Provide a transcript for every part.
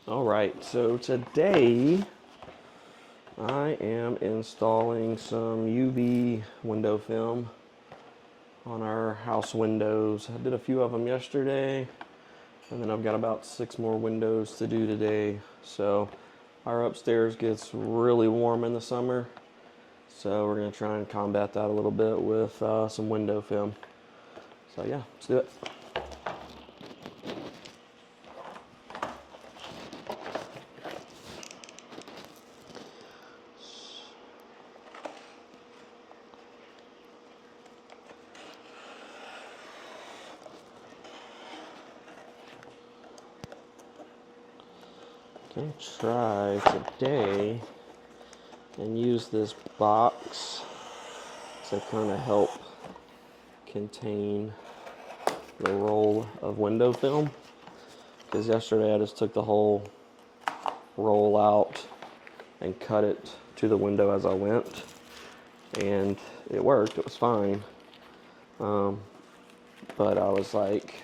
All right, so today I am installing some UV window film on our house windows. I did a few of them yesterday, and then I've got about 6 more windows to do today. So our upstairs gets really warm in the summer, so we're gonna try and combat that a little bit with some window film. So yeah, let's do it. I'm gonna try today and use this box to kind of help contain the roll of window film, because yesterday I just took the whole roll out and cut it to the window as I went, and it worked. It was fine, but I was like,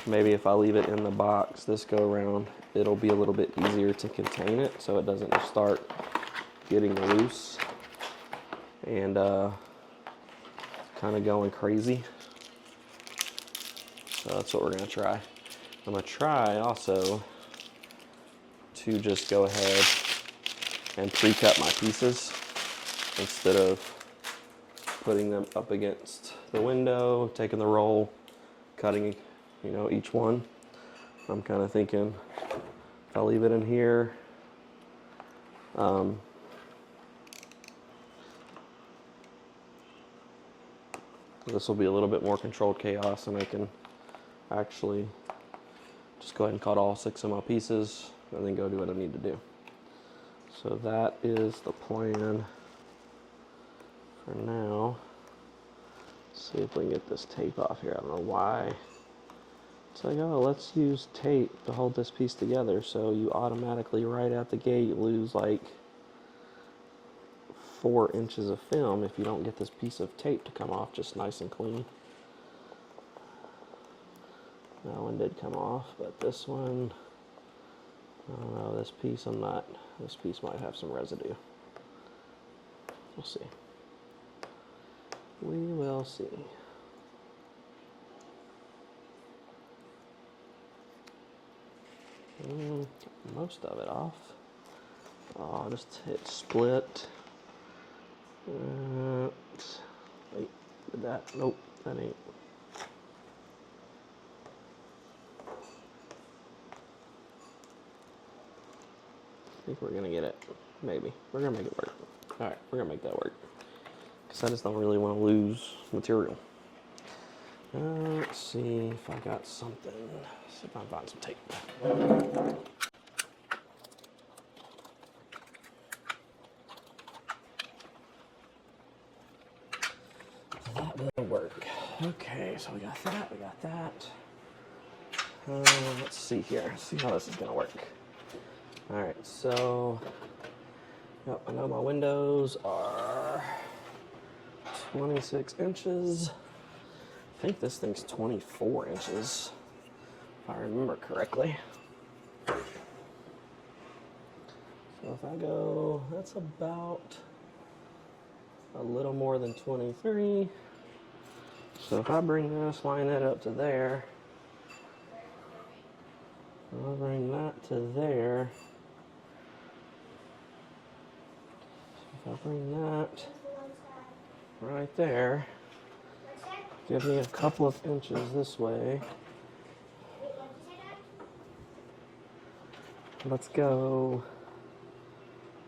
maybe if I leave it in the box this go around, it'll be a little bit easier to contain it so it doesn't just start getting loose and kind of going crazy. So that's what we're gonna try. I'm gonna try also to just go ahead and pre-cut my pieces instead of putting them up against the window, taking the roll, cutting, each one. I'm kind of thinking if I leave it in here, this will be a little bit more controlled chaos, and I can actually just go ahead and cut all 6 of my pieces and then go do what I need to do. So that is the plan for now. Let's see if we can get this tape off here. I don't know why. It's like, oh, let's use tape to hold this piece together, so you automatically right out the gate lose like 4 inches of film if you don't get this piece of tape to come off just nice and clean. That one did come off, but this one, I don't know, this piece this piece might have some residue. We'll see. We will see. Most of it off. Oh, just hit split. Wait, did that? Nope, that ain't. I think we're gonna get it. Maybe. We're gonna make it work. Alright, we're gonna make that work. Because I just don't really want to lose material. Let's see if I got something. Let's see if I can find some tape. That will work. Okay, so we got that. Let's see here. Let's see how this is gonna work. Alright, so yep, I know my windows are 26 inches. I think this thing's 24 inches, if I remember correctly. So if I go, that's about a little more than 23. So if I bring this, line that up to there, I'll bring that to there. So if I bring that right there, give me a couple of inches this way. Let's go.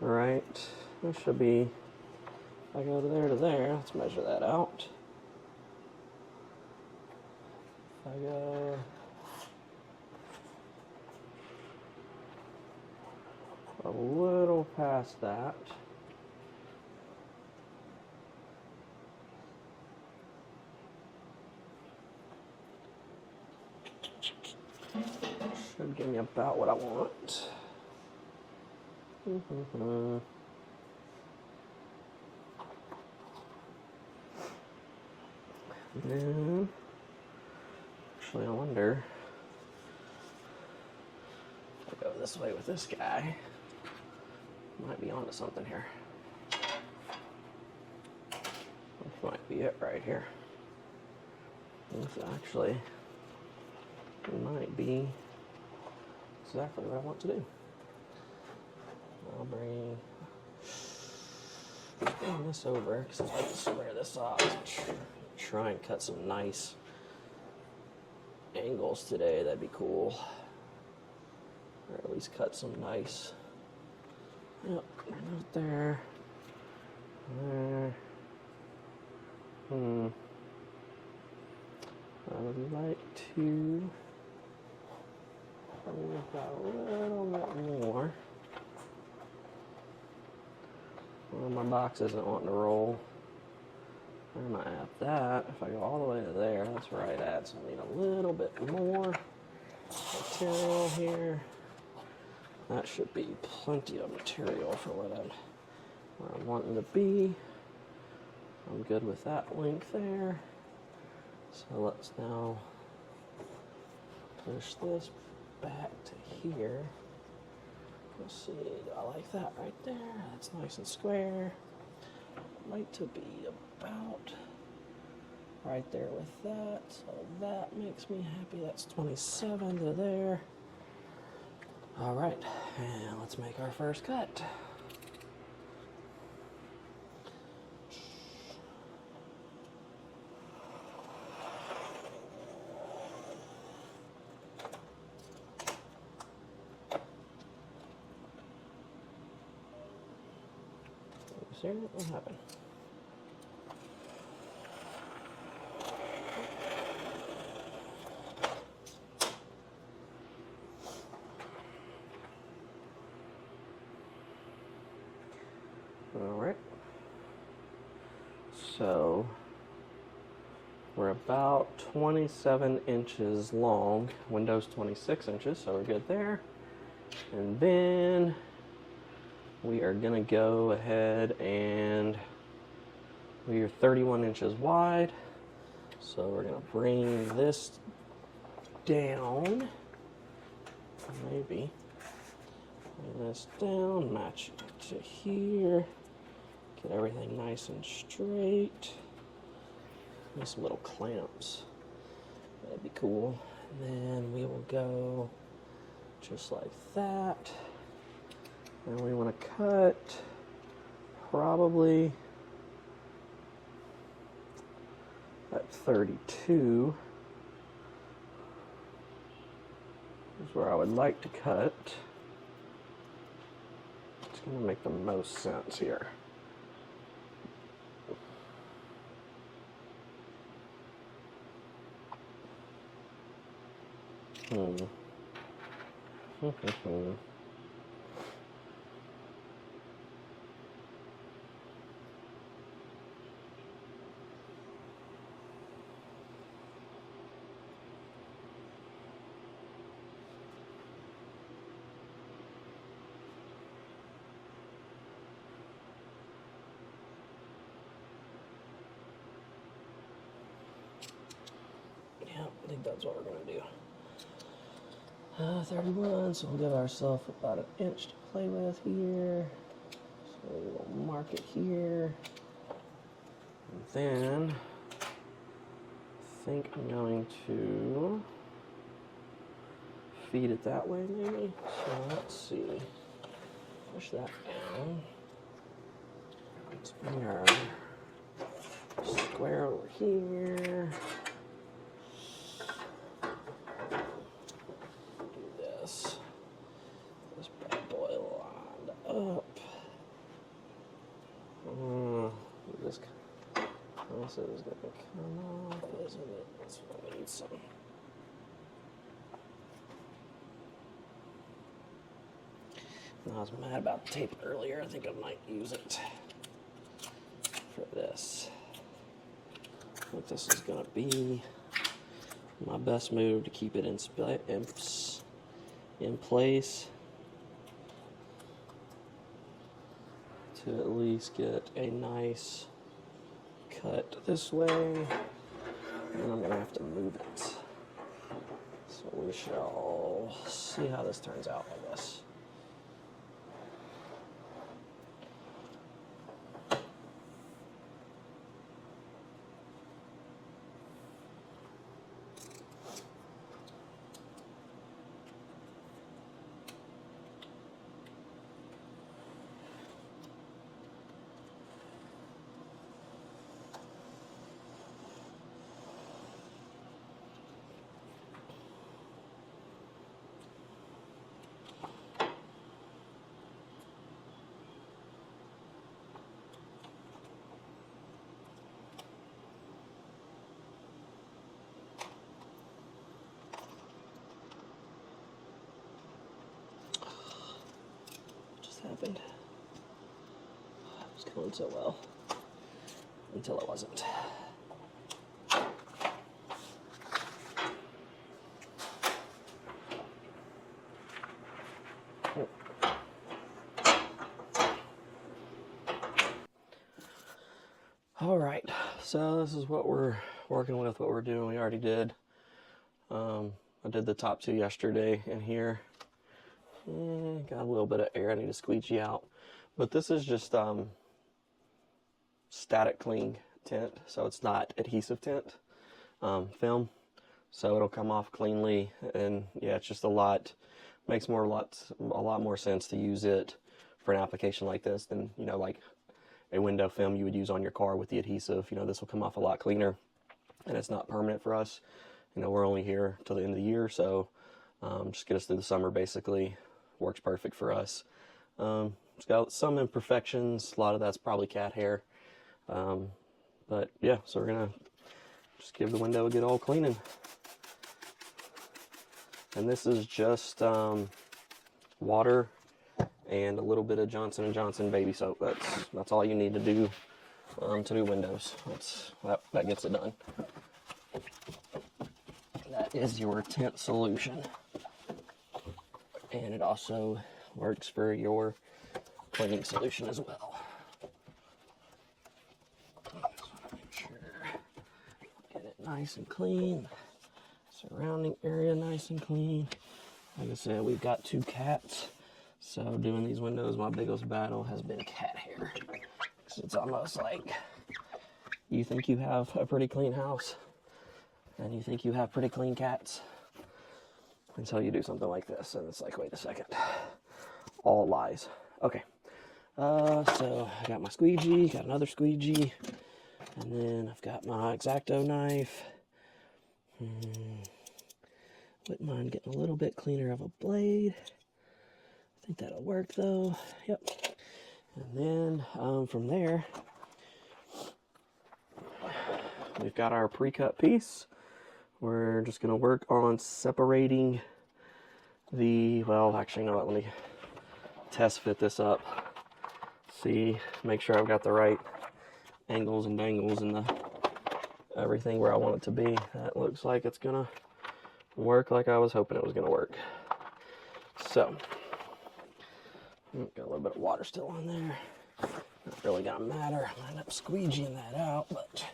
All right, this should be, if I go to there, let's measure that out. If I go a little past that, should give me about what I want. And actually, I wonder if I go this way with this guy. Might be onto something here. This might be it right here. This actually might be exactly what I want to do. I'll bring this over because I'd like to square this off. Try and cut some nice angles today. That'd be cool. Or at least cut some nice. Yep, right there. There. I would like to move that a little bit more. Well, my box isn't wanting to roll. Where am I at that? If I go all the way to there, that's where I'd add. So I need a little bit more material here. That should be plenty of material for where I'm wanting to be. I'm good with that length there. So let's now push this back to here. Let's see, do I like that right there? That's nice and square. I'd like to be about right there with that. So that makes me happy. That's 27 to there. All right, and let's make our first cut. What happened? All right. So we're about 27 inches long. Window's 26 inches, so we're good there. And then we are gonna go ahead and we are 31 inches wide. So we're gonna bring this down, maybe. Bring this down, match it to here. Get everything nice and straight. Need some little clamps. That'd be cool. And then we will go just like that. And we want to cut probably at 32 is where I would like to cut. It's going to make the most sense here. I think that's what we're going to do. 31, so we'll give ourselves about an inch to play with here. So we'll mark it here. And then I think I'm going to feed it that way maybe. So let's see. Push that down. Let's bring our square over here. This bad boy lined up. This is going to come off, isn't it? That's what I need some. I was mad about the tape earlier. I think I might use it for this. I think this is going to be my best move to keep it in place, to at least get a nice cut this way, and I'm gonna have to move it. So we shall see how this turns out, I guess. Happened. It was going so well until it wasn't. All right, so this is what we're working with, what we're doing. We already did. I did the top two yesterday in here. Got a little bit of air I need to squeegee out. But this is just static cling tint, so it's not adhesive tint film. So it'll come off cleanly, and yeah, it's just makes a lot more sense to use it for an application like this than, you know, like a window film you would use on your car with the adhesive. You know, this will come off a lot cleaner, and it's not permanent for us. You know, we're only here till the end of the year, so just get us through the summer basically. Works perfect for us. It's got some imperfections. A lot of that's probably cat hair. But yeah, so we're gonna just give the window a good old cleaning. And this is just water and a little bit of Johnson & Johnson baby soap. That's all you need to do windows. That gets it done. That is your tint solution. And it also works for your cleaning solution as well. Just want to make sure get it nice and clean. Surrounding area nice and clean. Like I said, we've got 2 cats. So doing these windows, my biggest battle has been cat hair. It's almost like you think you have a pretty clean house and you think you have pretty clean cats until you do something like this, and it's like, wait a second. All lies. Okay. So I got my squeegee, got another squeegee, and then I've got my X-Acto knife. Wouldn't mind getting a little bit cleaner of a blade. I think that'll work though. Yep. And then from there, we've got our pre-cut piece. We're just going to work on separating well, actually, you know what, let me test fit this up. See, make sure I've got the right angles and dangles and everything where I want it to be. That looks like it's going to work like I was hoping it was going to work. So, got a little bit of water still on there. Not really going to matter. I end up squeegeeing that out, but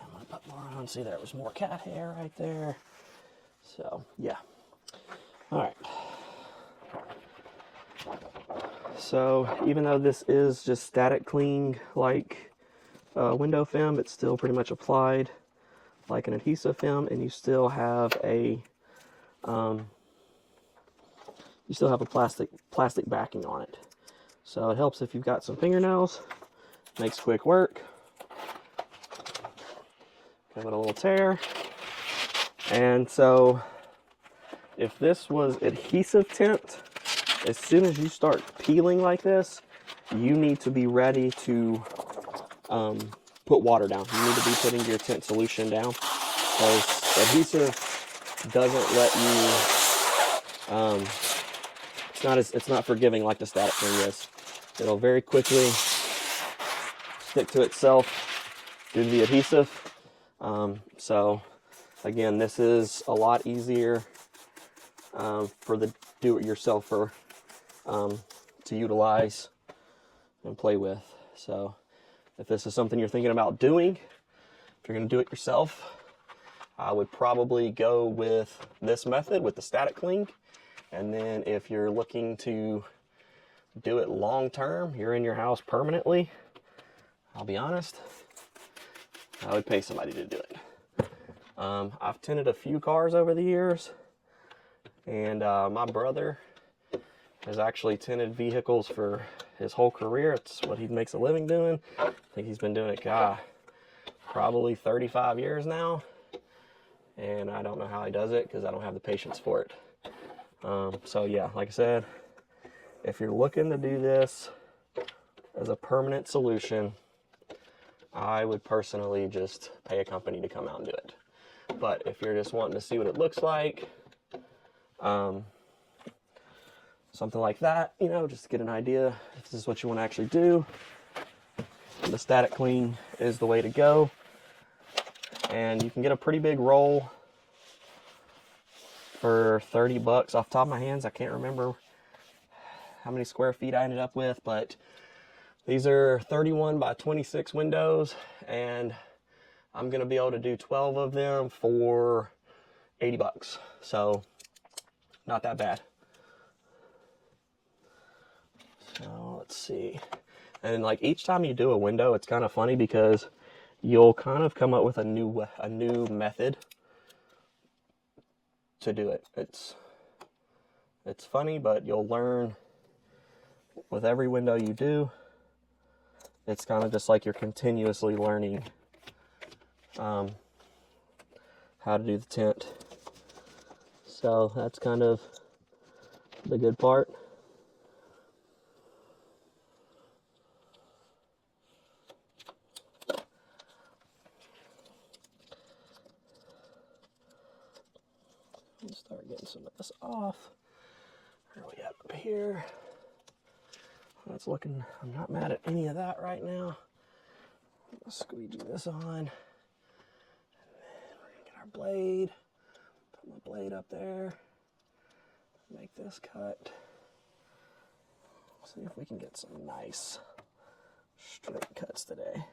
I'm going to put more on. See, there was more cat hair right there. So, yeah. All right. So, even though this is just static cling like window film, it's still pretty much applied like an adhesive film, and you still have a plastic backing on it. So it helps if you've got some fingernails. Makes quick work. Give it a little tear. And so if this was adhesive tint, as soon as you start peeling like this, you need to be ready to put water down. You need to be putting your tint solution down, because adhesive doesn't let you, it's not forgiving like the static thing is. It'll very quickly stick to itself due to the adhesive. So again, this is a lot easier for the do-it-yourselfer to utilize and play with. So if this is something you're thinking about doing, if you're going to do it yourself, I would probably go with this method with the static cling. And then if you're looking to do it long term, you're in your house permanently, I'll be honest, I would pay somebody to do it. I've tinted a few cars over the years, and my brother has actually tinted vehicles for his whole career. It's what he makes a living doing. I think he's been doing it, probably 35 years now. And I don't know how he does it because I don't have the patience for it. So yeah, like I said, if you're looking to do this as a permanent solution, I would personally just pay a company to come out and do it. But if you're just wanting to see what it looks like, something like that, you know, just to get an idea if this is what you want to actually do, the static clean is the way to go. And you can get a pretty big roll for 30 bucks off the top of my hands. I can't remember how many square feet I ended up with, but these are 31 by 26 windows, and I'm going to be able to do 12 of them for 80 bucks. So not that bad. So let's see. And like each time you do a window, it's kind of funny because you'll kind of come up with a new method to do it. It's funny, but you'll learn with every window you do. It's kind of just like you're continuously learning how to do the tint. So that's kind of the good part. Let's start getting some of this off. Where are we at up here? That's looking, I'm not mad at any of that right now. Let's squeegee this on. And then we're gonna get our blade. Put my blade up there. Make this cut. See if we can get some nice straight cuts today.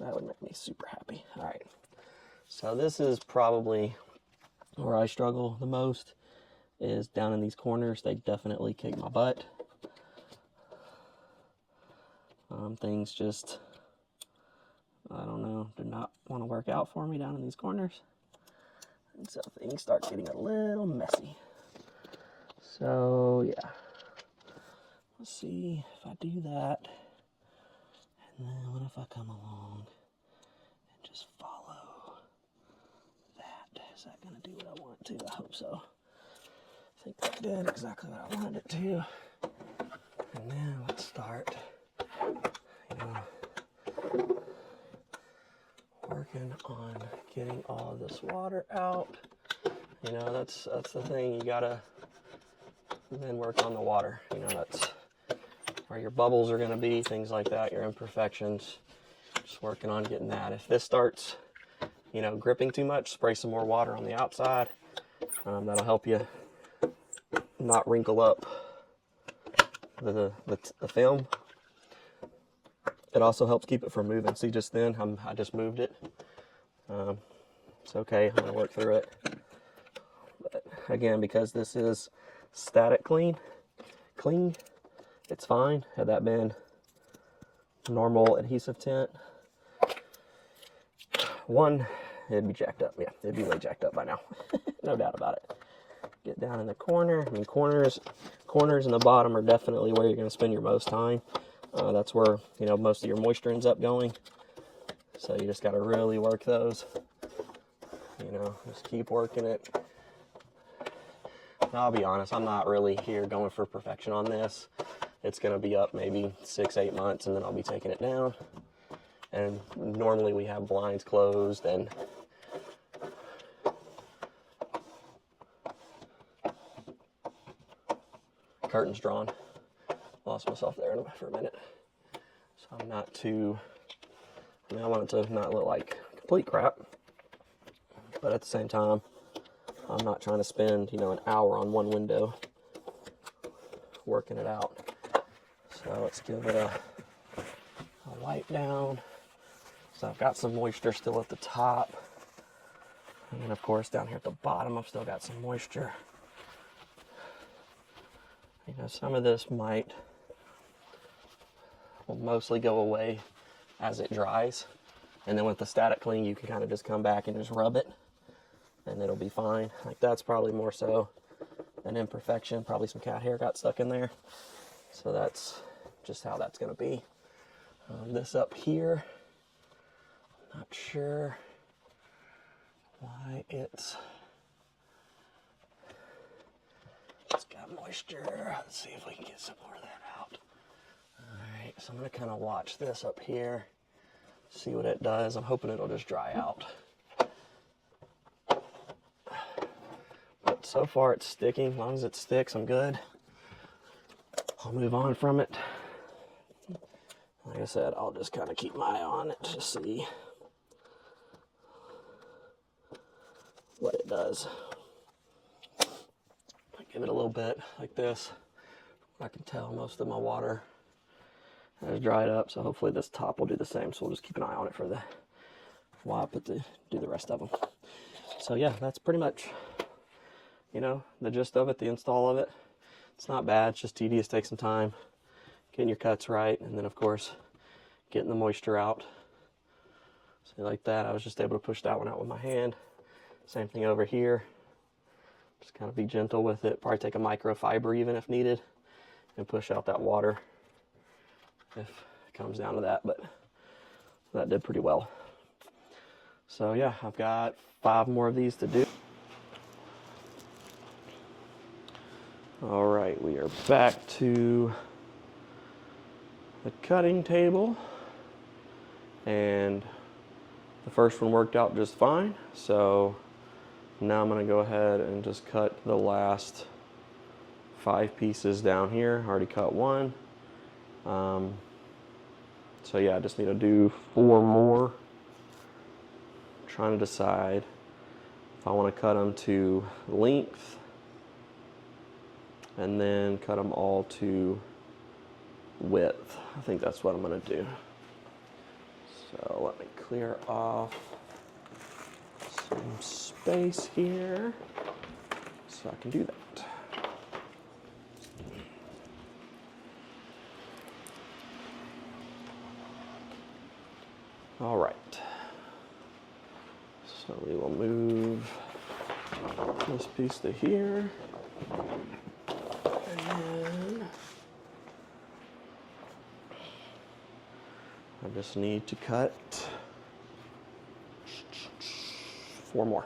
That would make me super happy. All right. So this is probably where I struggle the most, is down in these corners. They definitely kick my butt. Things just, I don't know, do not want to work out for me down in these corners. And so things start getting a little messy. So yeah, let's see if I do that. And then what if I come along and just follow that? Is that going to do what I want it to? I hope so. I think that did exactly what I wanted it to. And then let's start, working on getting all this water out. You know, that's the thing. You gotta then work on the water. You know, that's where your bubbles are gonna be, things like that, your imperfections. Just working on getting that. If this starts, gripping too much, spray some more water on the outside. That'll help you not wrinkle up the film. It also helps keep it from moving. See, just then, I just moved it. It's okay, I'm gonna work through it. But again, because this is static clean, it's fine. Had that been normal adhesive tint, it'd be jacked up. Yeah, it'd be way jacked up by now. No doubt about it. Get down in the corner. I mean, corners in the bottom are definitely where you're gonna spend your most time. That's where, most of your moisture ends up going. So you just got to really work those. Just keep working it. Now, I'll be honest, I'm not really here going for perfection on this. It's going to be up maybe 6-8 months, and then I'll be taking it down. And normally we have blinds closed and curtains drawn. Lost myself there for a minute. So I'm not too, I want it to not look like complete crap, but at the same time, I'm not trying to spend, an hour on one window working it out. So let's give it a wipe down. So I've got some moisture still at the top. And then of course down here at the bottom, I've still got some moisture. You know, some of this will mostly go away as it dries. And then with the static clean, you can kind of just come back and just rub it and it'll be fine. Like that's probably more so an imperfection. Probably some cat hair got stuck in there. So that's just how that's gonna be. This up here, not sure why it's got moisture. Let's see if we can get some more of that out. All right, so I'm gonna kind of watch this up here, see what it does. I'm hoping it'll just dry out. But so far it's sticking. As long as it sticks, I'm good. I'll move on from it. Like I said, I'll just kind of keep my eye on it to see what it does. I give it a little bit like this. I can tell most of my water has dried up, so hopefully this top will do the same. So we'll just keep an eye on it for while I do the rest of them. So yeah, that's pretty much, you know, the gist of it, the install of it. It's not bad, it's just tedious, takes some time, getting your cuts right, and then of course, getting the moisture out. So like that, I was just able to push that one out with my hand. Same thing over here. Just kind of be gentle with it. Probably take a microfiber even if needed and push out that water if it comes down to that, but that did pretty well. So yeah, I've got 5 more of these to do. All right, we are back to the cutting table, and the first one worked out just fine. So now I'm gonna go ahead and just cut the last 5 pieces down here. I already cut one. So yeah, I just need to do 4 more. I'm trying to decide if I want to cut them to length and then cut them all to width. I think that's what I'm gonna do. So let me clear off some space here so I can do that. All right. So we will move this piece to here. And then I just need to cut 4 more.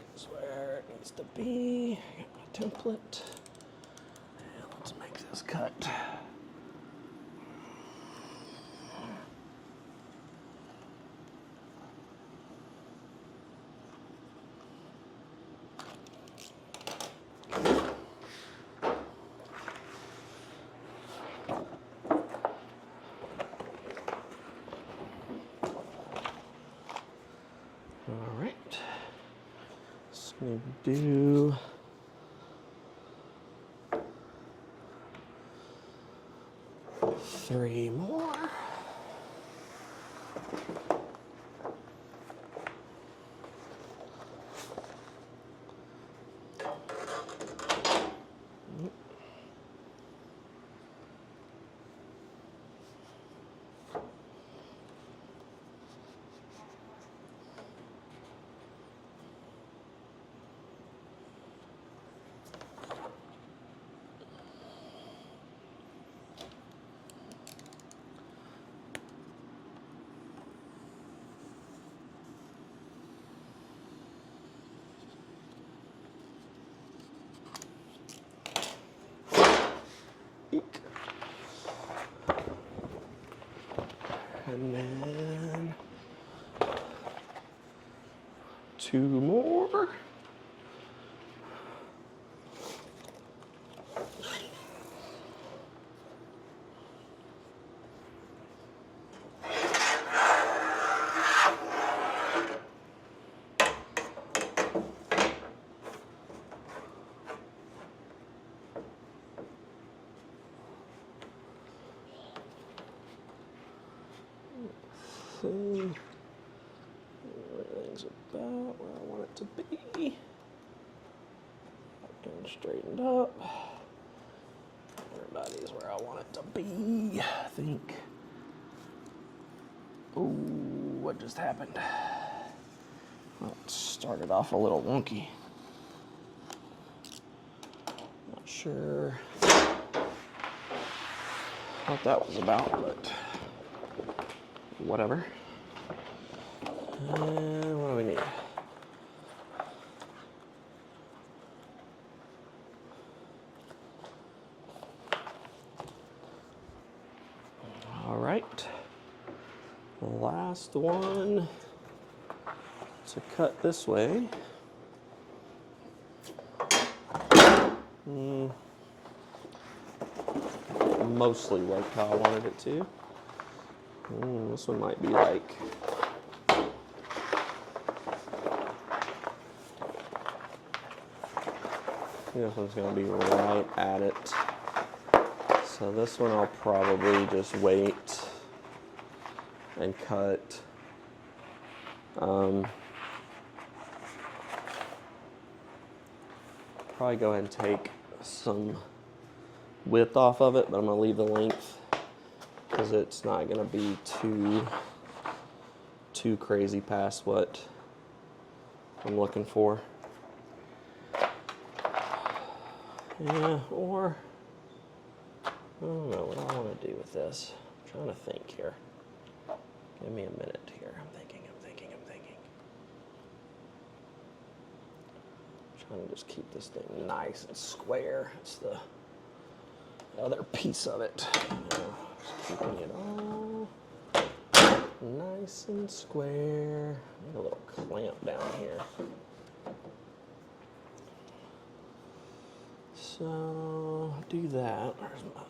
That's where it needs to be. I got my template. And let's make this cut. All right. So we do 3 more. And then 2 more. See, everything's about where I want it to be. And straightened up. Everybody's where I want it to be, I think. Oh, what just happened? Well, it started off a little wonky. Not sure what that was about, but whatever. And what do we need? All right. The last one to cut this way. Mostly like how I wanted it to. This one might be like this one's going to be right at it. So this one I'll probably just wait and cut. Probably go ahead and take some width off of it, but I'm going to leave the length because it's not going to be too crazy past what I'm looking for. Yeah, or I don't know what I want to do with this. I'm trying to think here. Give me a minute here. I'm thinking. Trying to just keep this thing nice and square. It's the other piece of it. Just keeping it all nice and square. Need a little clamp down here. So do that. Where's my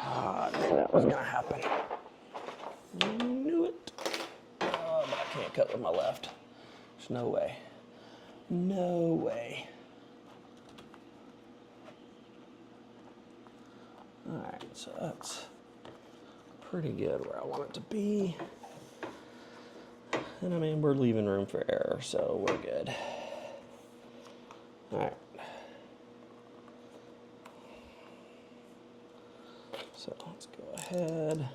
I knew that was gonna happen. Knew it. But I can't cut with my left. There's no way. No way. Alright, so that's pretty good where I want it to be. And I mean, we're leaving room for error, so we're good. Alright. So let's go ahead.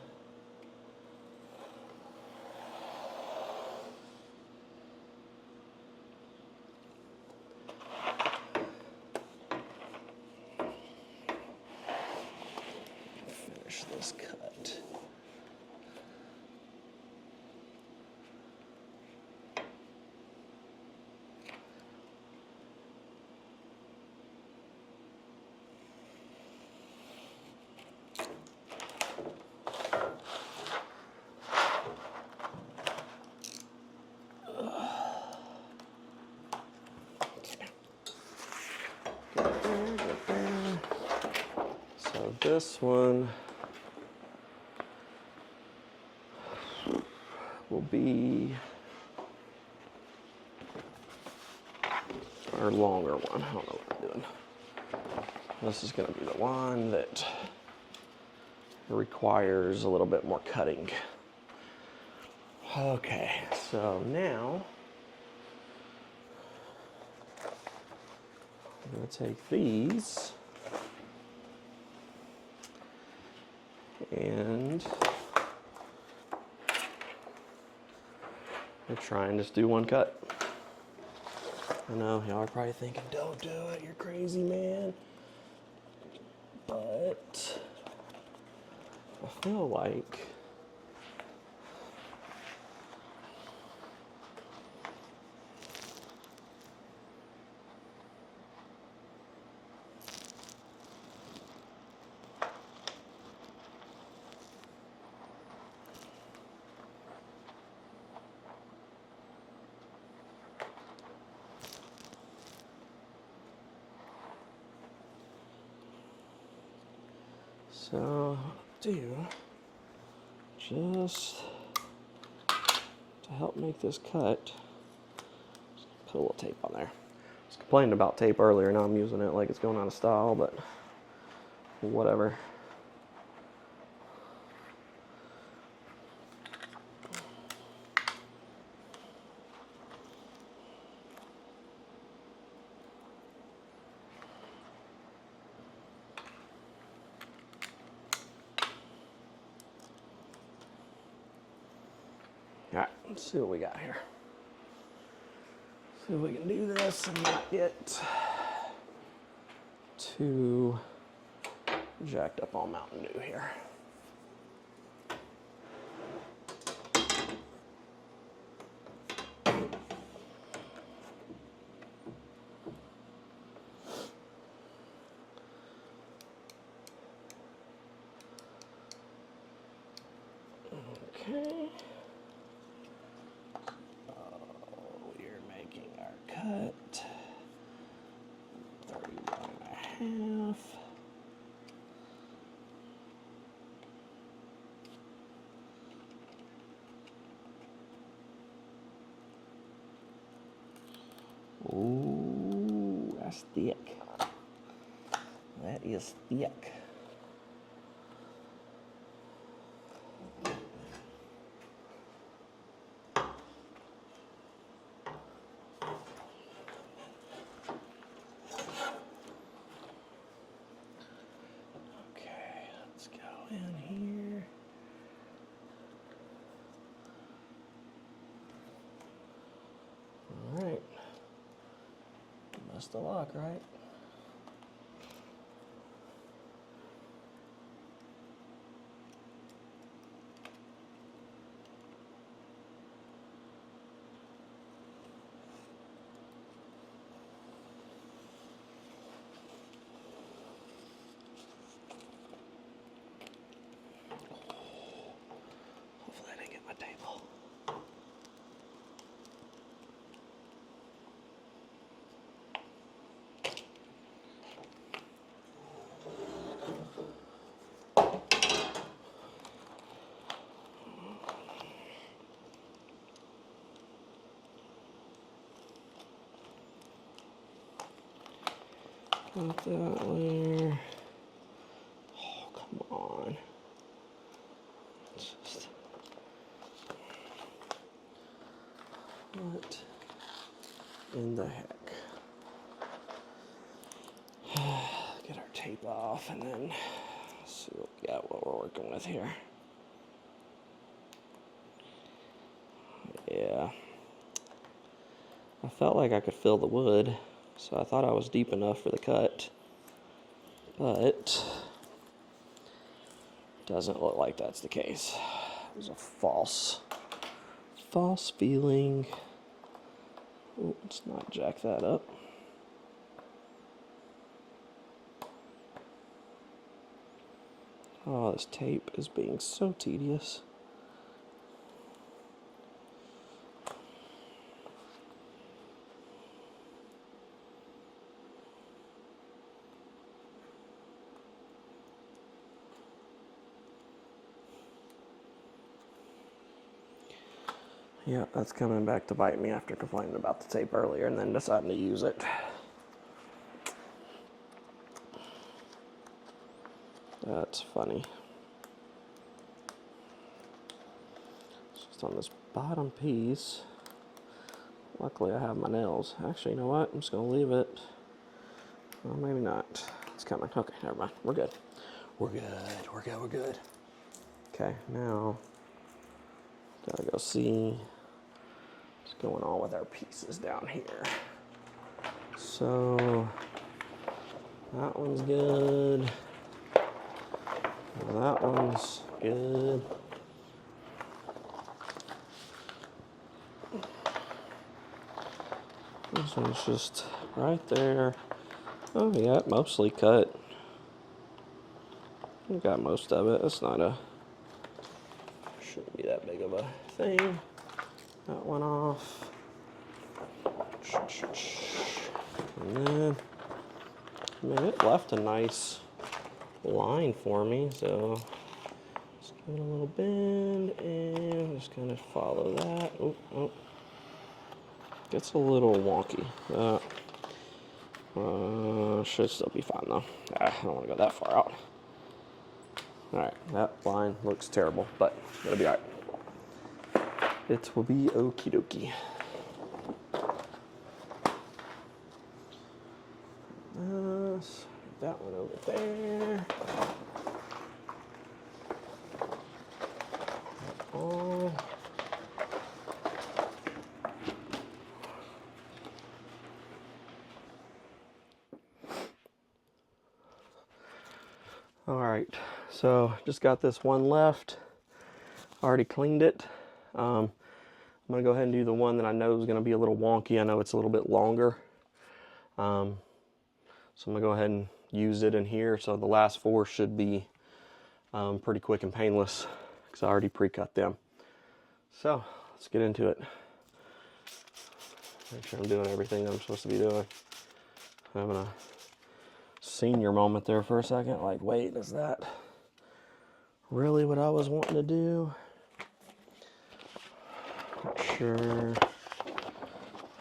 Finish this cut. So this one will be our longer one. I don't know what I'm doing. This is going to be the one that requires a little bit more cutting. Okay, so now I'm going to take these and I'm trying to just do one cut. I know y'all are probably thinking, don't do it, you're crazy, man. But I feel like so do just to help make this cut, put a little tape on there. I was complaining about tape earlier, now I'm using it like it's going out of style, but whatever. All right, let's see what we got here. See if we can do this and not get too jacked up on Mountain Dew here. Okay. We're making our cut. 31.5. Ooh, that's thick. That is thick. Okay, let's go in here. All right. Best of luck, right? Hopefully I didn't get my table. Got that there. Oh, come on. Just what in the heck? Get our tape off and then see what we got, what we're working with here. Yeah. I felt like I could feel the wood, so I thought I was deep enough for the cut, but doesn't look like that's the case. It was a false feeling. Ooh, let's not jack that up. Oh, this tape is being so tedious. Yeah, that's coming back to bite me after complaining about the tape earlier and then deciding to use it. That's funny. It's just on this bottom piece. Luckily I have my nails. Actually, you know what? I'm just gonna leave it. Well, maybe not. It's coming. Okay, never mind. We're good. We're good. We're good. We're good. Okay, now gotta go see what's going on with our pieces down here. So that one's good. That one's good. This one's just right there. Oh yeah, mostly cut. We got most of it. It's not a, shouldn't be that big of a thing. That one off. And then, I mean, it left a nice line for me, so just give it a little bend and just kind of follow that. Oh, oh. Gets a little wonky. Should still be fine though. I don't want to go that far out. Alright, that line looks terrible, but it'll be alright. It will be okie dokie. That one over there. Oh. Alright, so just got this one left. Already cleaned it. I'm going to go ahead and do the one that I know is going to be a little wonky. I know it's a little bit longer. So I'm going to go ahead and use it in here. So the last four should be pretty quick and painless because I already pre-cut them. So let's get into it. Make sure I'm doing everything I'm supposed to be doing. Having a senior moment there for a second. Like, wait, is that really what I was wanting to do? Not sure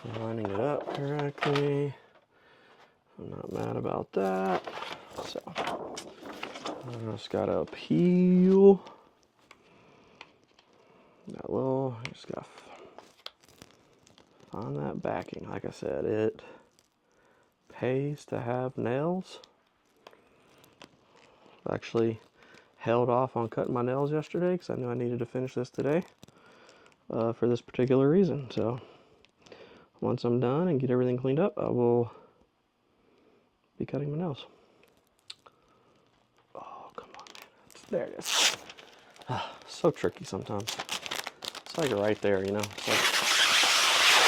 I'm lining it up correctly. I'm not mad about that. So I just gotta peel that little, just gotta find that backing. Like I said, it pays to have nails. I actually held off on cutting my nails yesterday because I knew I needed to finish this today for this particular reason. So once I'm done and get everything cleaned up, I will be cutting my nails. Oh, come on, man. There it is. So tricky sometimes. It's like right there, you know. It's like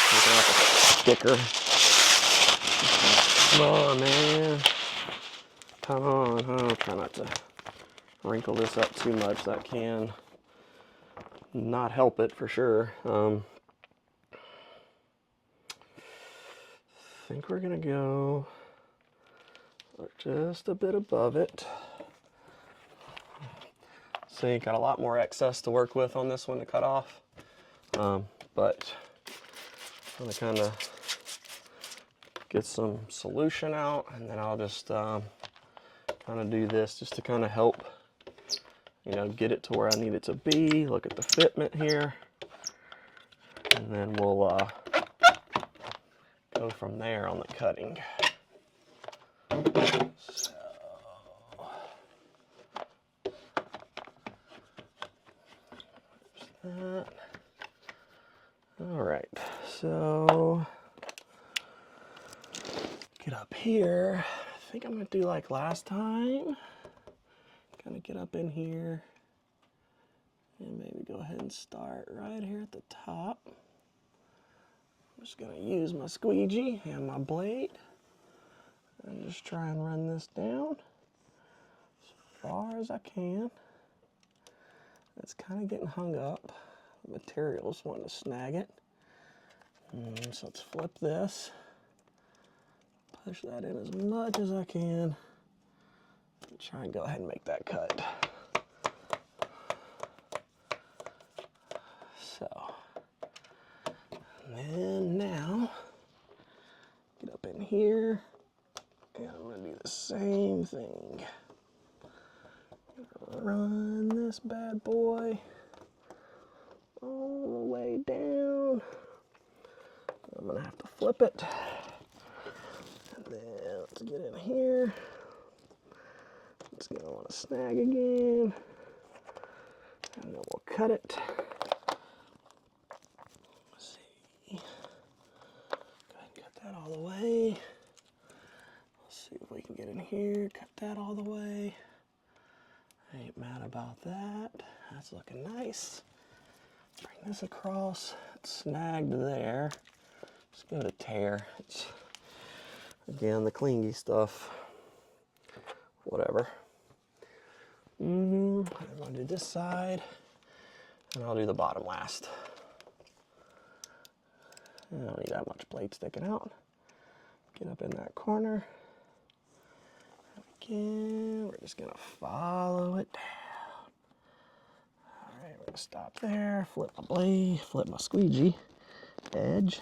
taking off a sticker. Come on, man. Come on. I'll try not to wrinkle this up too much. That can not help it for sure. I think we're gonna go just a bit above it. See, got a lot more excess to work with on this one to cut off. But I'm gonna kind of get some solution out, and then I'll just kind of do this just to kind of help, you know, get it to where I need it to be. Look at the fitment here, and then we'll go from there on the cutting. So, that. All right, so get up here. I think I'm gonna do like last time. Kind of get up in here and maybe go ahead and start right here at the top. I'm just gonna use my squeegee and my blade and just try and run this down as far as I can. It's kind of getting hung up. The material's wanting to snag it. So let's flip this. Push that in as much as I can. Try and go ahead and make that cut. So, and then now, get up in here, and I'm gonna do the same thing. Run this bad boy all the way down. I'm gonna have to flip it. And then let's get in here. It's gonna want to snag again. And then we'll cut it. Let's see. Go ahead and cut that all the way. Let's see if we can get in here, cut that all the way. I ain't mad about that. That's looking nice. Bring this across. It's snagged there. Just go to tear. It's, again, the clingy stuff. Whatever. I'm going to do this side, and I'll do the bottom last. I don't need that much blade sticking out. Get up in that corner. Again, we're just gonna follow it down. All right, we're gonna stop there, flip my blade, flip my squeegee edge.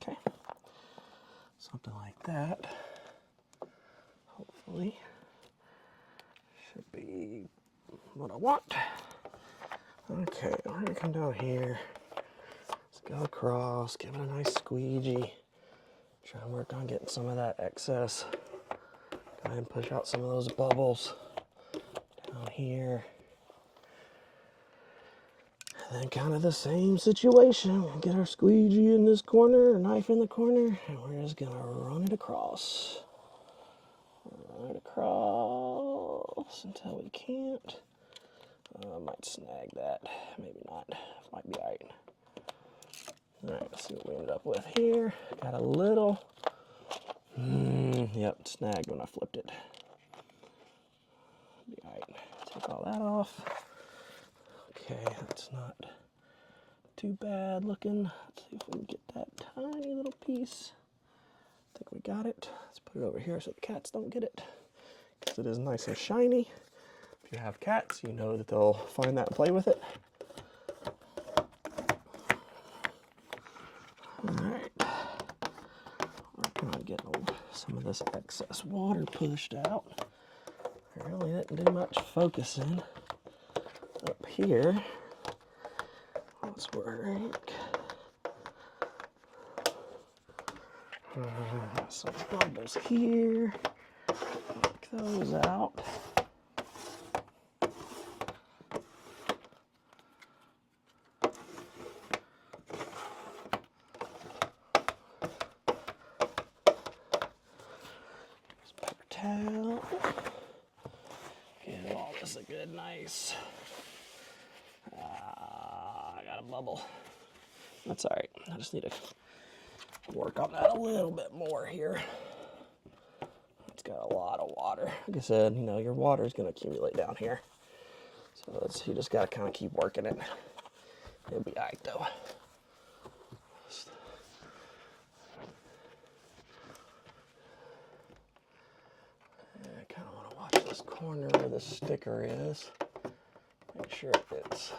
Okay, something like that. Hopefully, should be what I want. Okay, we're gonna come down here. Let's go across, give it a nice squeegee. Try and work on getting some of that excess. Go ahead and push out some of those bubbles down here. And then kind of the same situation. We'll get our squeegee in this corner, a knife in the corner, and we're just gonna run it across. Run it across until we can't. I might snag that, maybe not. Might be alright. Alright, let's see what we ended up with here. Got a little. Yep, snagged when I flipped it. Be alright. Take all that off. Okay, that's not too bad looking. Let's see if we can get that tiny little piece. I think we got it. Let's put it over here so the cats don't get it, because it is nice and shiny. If you have cats, you know that they'll find that and play with it. Alright, working on getting some of this excess water pushed out. I really didn't do much focusing up here. Let's work. Some bubbles here. Work those out. Towel. Give all this a good nice. I got a bubble. That's all right. I just need to work on that a little bit more here. It's got a lot of water. Like I said, you know, your water is going to accumulate down here. So you just got to kind of keep working it. It'll be all right though. Corner where the sticker is. Make sure it fits.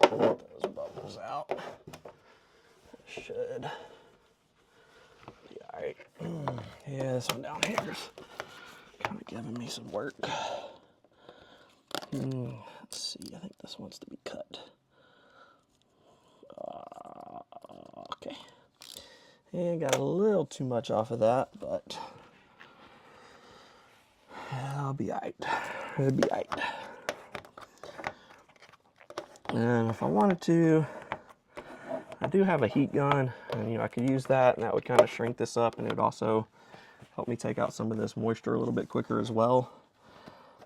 Get those bubbles out. It should be alright. Yeah, this one down here is kind of giving me some work. Let's see, I think this wants to be cut. Okay. And got a little too much off of that, but I'll be alright. It'll be alright. And if I wanted to, I do have a heat gun, and you know I could use that, and that would kind of shrink this up, and it would also help me take out some of this moisture a little bit quicker as well.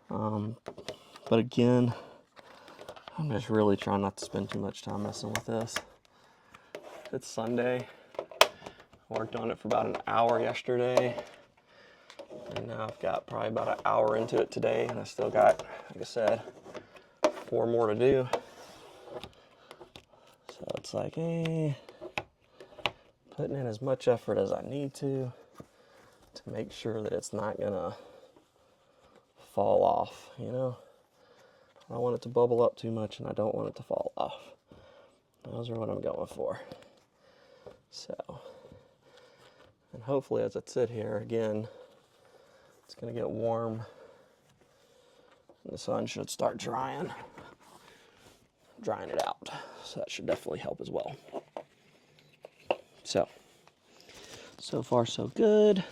But again, I'm just really trying not to spend too much time messing with this. It's Sunday. I worked on it for about an hour yesterday. And now I've got probably about an hour into it today, and I still got, like I said, 4 more to do. So it's like, putting in as much effort as I need to make sure that it's not gonna fall off, you know? I don't want it to bubble up too much, and I don't want it to fall off. Those are what I'm going for. So, and hopefully as I sit here again, it's gonna get warm The sun should start drying it out. So that should definitely help as well. So far so good.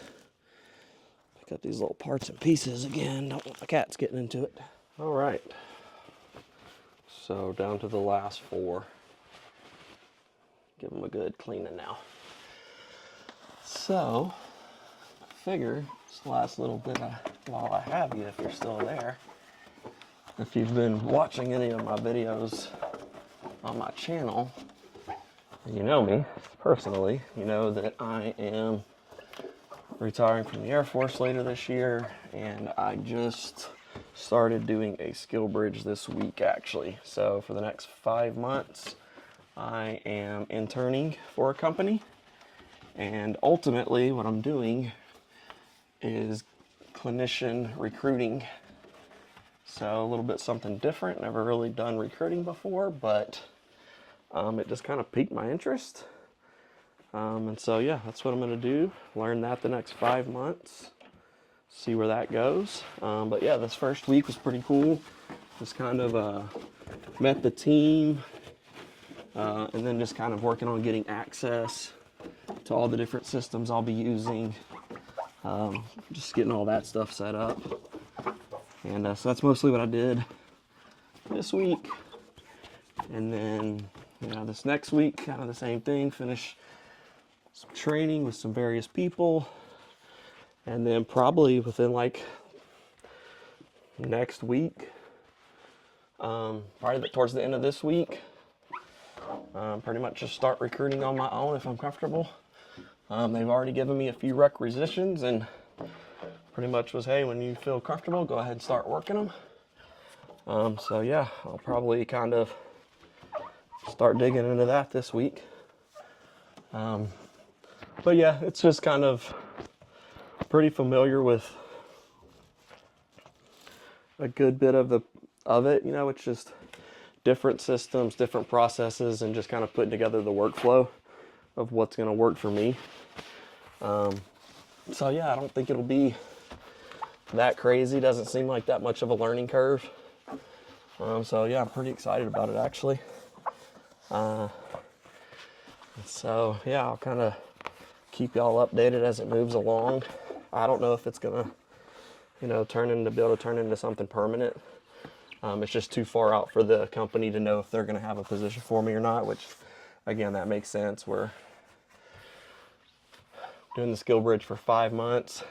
Pick up these little parts and pieces again. Don't want the cats getting into it. All right. So down to the last 4. Give them a good cleaning now. So, I figure this last little bit while I have you, if you're still there, if you've been watching any of my videos on my channel, and you know me personally, you know that I am retiring from the Air Force later this year, and I just started doing a skill bridge this week actually. So for the next 5 months, I am interning for a company, and ultimately what I'm doing is clinician recruiting. So a little bit something different. Never really done recruiting before, but it just kind of piqued my interest. And so yeah, that's what I'm going to do. Learn that the next 5 months. See where that goes. But yeah, this first week was pretty cool. Just kind of met the team, and then just kind of working on getting access to all the different systems I'll be using. Just getting all that stuff set up. And so that's mostly what I did this week. And then, this next week, kind of the same thing. Finish some training with some various people. And then probably within like next week, probably towards the end of this week, pretty much just start recruiting on my own if I'm comfortable. They've already given me a few requisitions, and pretty much was, hey, when you feel comfortable, go ahead and start working them. So yeah, I'll probably kind of start digging into that this week. But yeah, it's just kind of pretty familiar with a good bit of it. It's just different systems, different processes, and just kind of putting together the workflow of what's going to work for me. So yeah, I don't think it'll be that crazy. Doesn't seem like that much of a learning curve. So yeah, I'm pretty excited about it actually. So yeah, I'll kind of keep y'all updated as it moves along. I don't know if it's gonna, be able to turn into something permanent. It's just too far out for the company to know if they're gonna have a position for me or not, which again, that makes sense. We're doing the skill bridge for 5 months.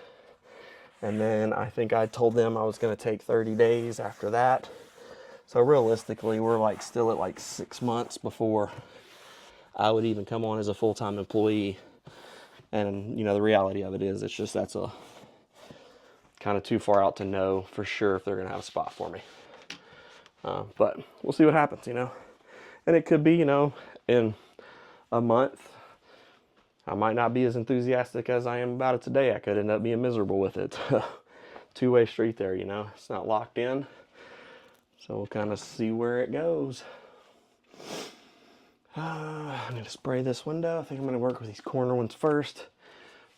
And then I think I told them I was gonna take 30 days after that. So realistically, we're still at 6 months before I would even come on as a full-time employee. And the reality of it is, it's just that's a kind of too far out to know for sure if they're gonna have a spot for me. But we'll see what happens, And it could be, in a month, I might not be as enthusiastic as I am about it today. I could end up being miserable with it. Two-way street there, It's not locked in. So we'll kind of see where it goes. I need to spray this window. I think I'm going to work with these corner ones first.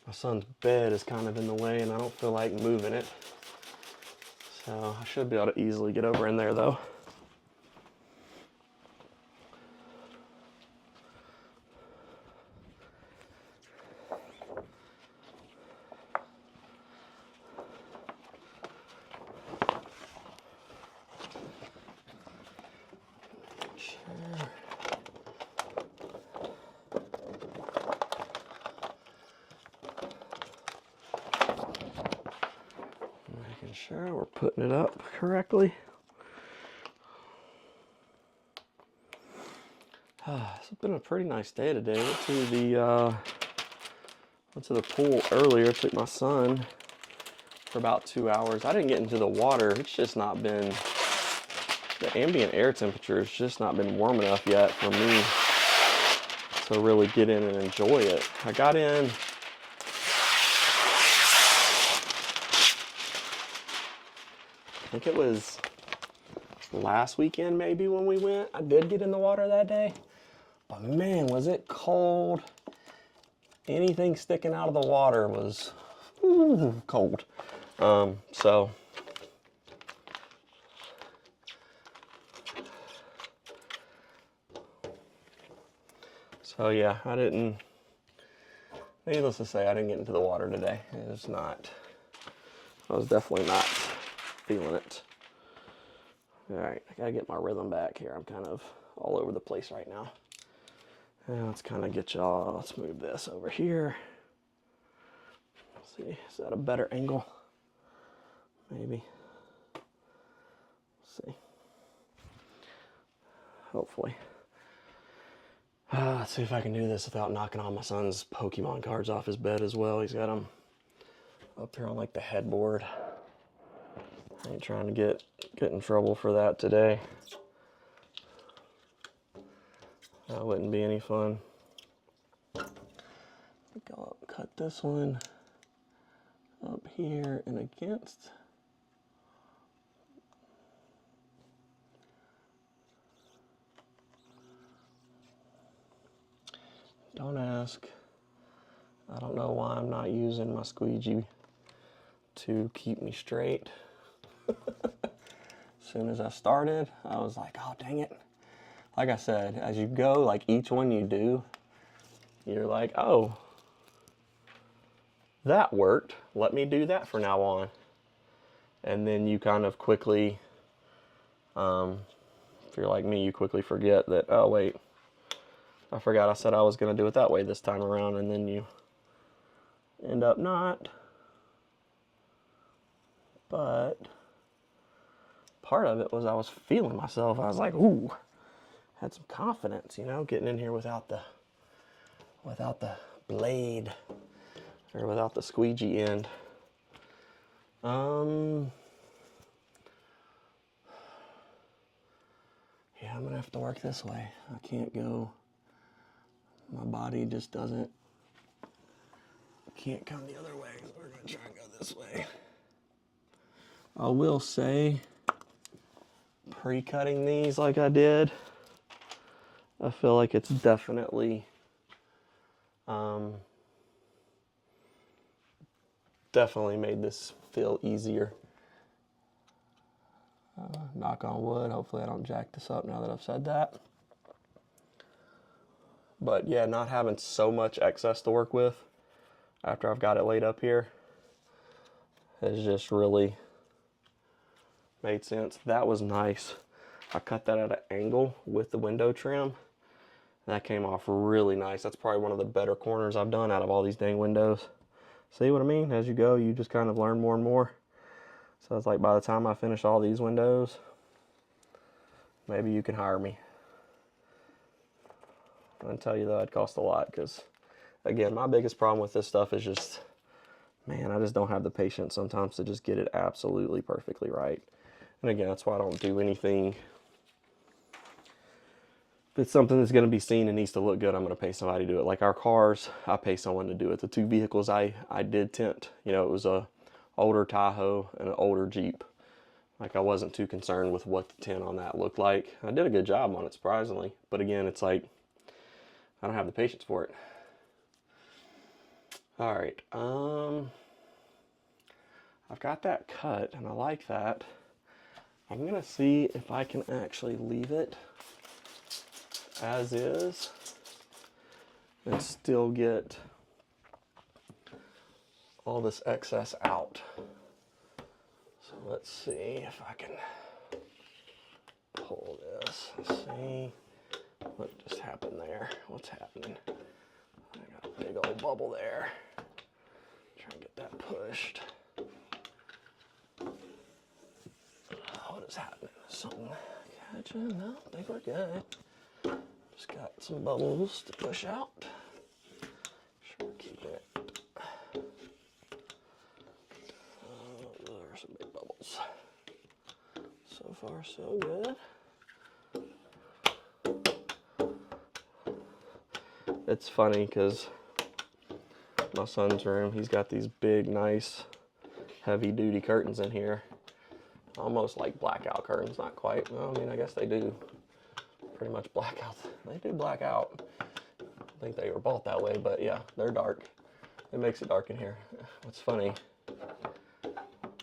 My son's bed is kind of in the way, and I don't feel like moving it. So I should be able to easily get over in there, though. Making sure we're putting it up correctly. It's been a pretty nice day today. Went to the pool earlier. Took my son for about 2 hours. I didn't get into the water. It's just not been, the ambient air temperature has just not been warm enough yet for me to really get in and enjoy it. I got in, I think it was last weekend maybe when we went. I did get in the water that day, but man, was it cold. Anything sticking out of the water was cold. So So yeah, needless to say, I didn't get into the water today. I was definitely not feeling it. All right, I gotta get my rhythm back here. I'm kind of all over the place right now. And let's kind of let's move this over here. Let's see, is that a better angle? Maybe. Let's see. Hopefully. Let's see if I can do this without knocking all my son's Pokemon cards off his bed as well. He's got them up here on like the headboard. I ain't trying to get in trouble for that today. That wouldn't be any fun. Go up, cut this one up here and against. Don't ask. I don't know why I'm not using my squeegee to keep me straight. As soon as I started, I was like, oh, dang it. Like I said, as you go, like each one you do, you're like, oh, that worked. Let me do that from now on. And then you kind of quickly, if you're like me, you quickly forget that, oh, wait, I forgot I said I was going to do it that way this time around, and then you end up not. But part of it was I was feeling myself. I was like, ooh, had some confidence, you know, getting in here without the blade or without the squeegee end. Yeah, I'm gonna have to work this way. I can't go. My body just can't come the other way. So we're gonna try and go this way. I will say, pre-cutting these like I did, I feel like it's definitely made this feel easier. Knock on wood. Hopefully I don't jack this up now that I've said that. But yeah, not having so much excess to work with after I've got it laid up here has just really made sense. That was nice. I cut that at an angle with the window trim. That came off really nice. That's probably one of the better corners I've done out of all these dang windows. See what I mean? As you go, you just kind of learn more and more. So it's like by the time I finish all these windows, maybe you can hire me. I'll tell you though, it costs a lot because, again, my biggest problem with this stuff is just, man, I just don't have the patience sometimes to just get it absolutely perfectly right. And again, that's why I don't do anything. If it's something that's going to be seen and needs to look good, I'm going to pay somebody to do it. Like our cars, I pay someone to do it. The two vehicles I did tint, you know, it was a older Tahoe and an older Jeep. Like I wasn't too concerned with what the tint on that looked like. I did a good job on it, surprisingly. But again, it's like, I don't have the patience for it. All right. I've got that cut and I like that. I'm going to see if I can actually leave it as is and still get all this excess out. So let's see if I can pull this. Let's see what just happened there. What's happening? I got a big old bubble there. Try and get that pushed. What is happening? Something catching? No, I think we're good. Just got some bubbles to push out. Sure, keep it. There's some big bubbles. So far, so good. It's funny because my son's room, he's got these big, nice, heavy-duty curtains in here. Almost like blackout curtains, not quite. Well, I mean, I guess they do pretty much blackout. They do black out. I think they were bought that way, but yeah, they're dark. It makes it dark in here. What's funny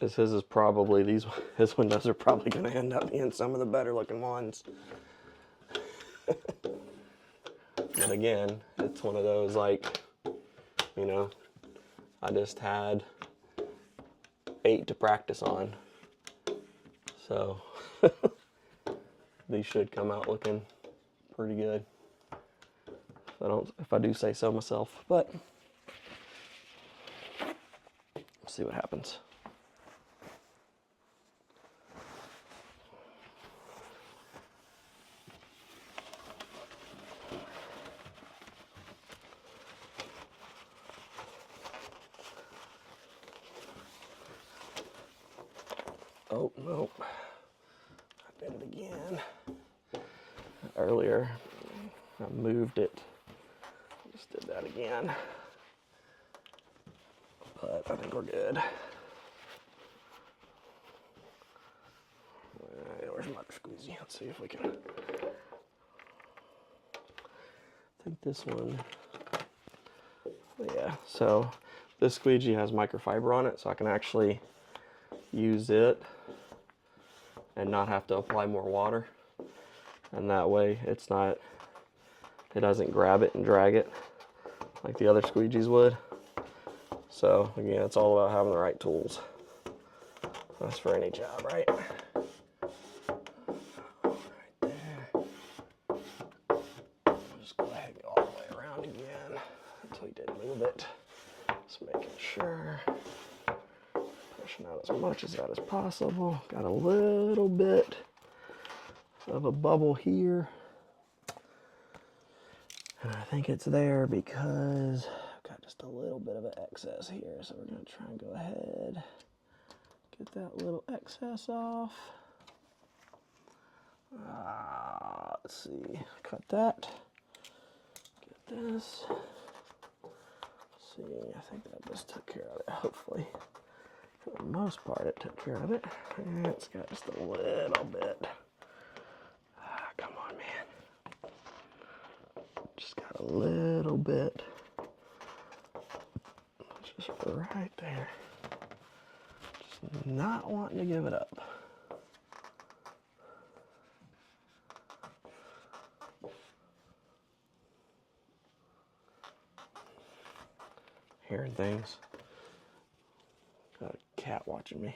is his windows are probably going to end up being some of the better looking ones. But again, it's one of those, like, you know, I just had 8 to practice on. So these should come out looking pretty good. If I do say so myself, but we'll see what happens. Oh, nope. I did it again. Earlier, I moved it. Just did that again. But I think we're good. Alright, where's my squeezy? Let's see if we can. I think this one. Yeah, so this squeegee has microfiber on it, so I can actually use it and not have to apply more water. And that way it doesn't grab it and drag it like the other squeegees would. So again, it's all about having the right tools. That's for any job, right? Right there. Just go ahead and go all the way around again until you didn't move it. Just making sure. Pushing out as much of that as possible. Got a little bit of a bubble here. And I think it's there because I've got just a little bit of an excess here. So we're going to try and go ahead, get that little excess off. Let's see, cut that. Get this. Let's see, I think that just took care of it, hopefully. For the most part, it took care of it. And it's got just a little bit. Come on, man. Just got a little bit. Just right there. Just not wanting to give it up. Hearing things. Got a cat watching me.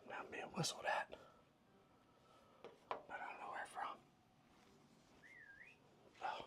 That'd be a whistle that. But I don't know where from. Oh.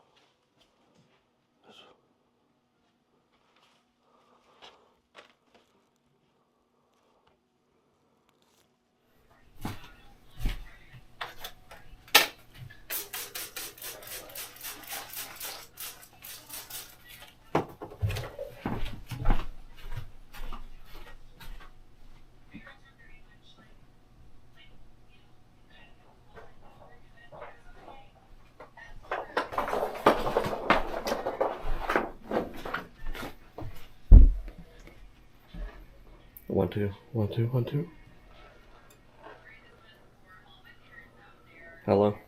One, two, 1, 2, 1, 2. Hello.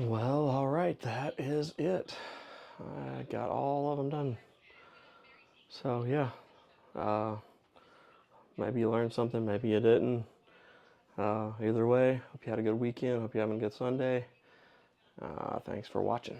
Well, all right, that is it. I got all of them done. So yeah, maybe you learned something, maybe you didn't. Either way, hope you had a good weekend. Hope you're having a good Sunday. Thanks for watching.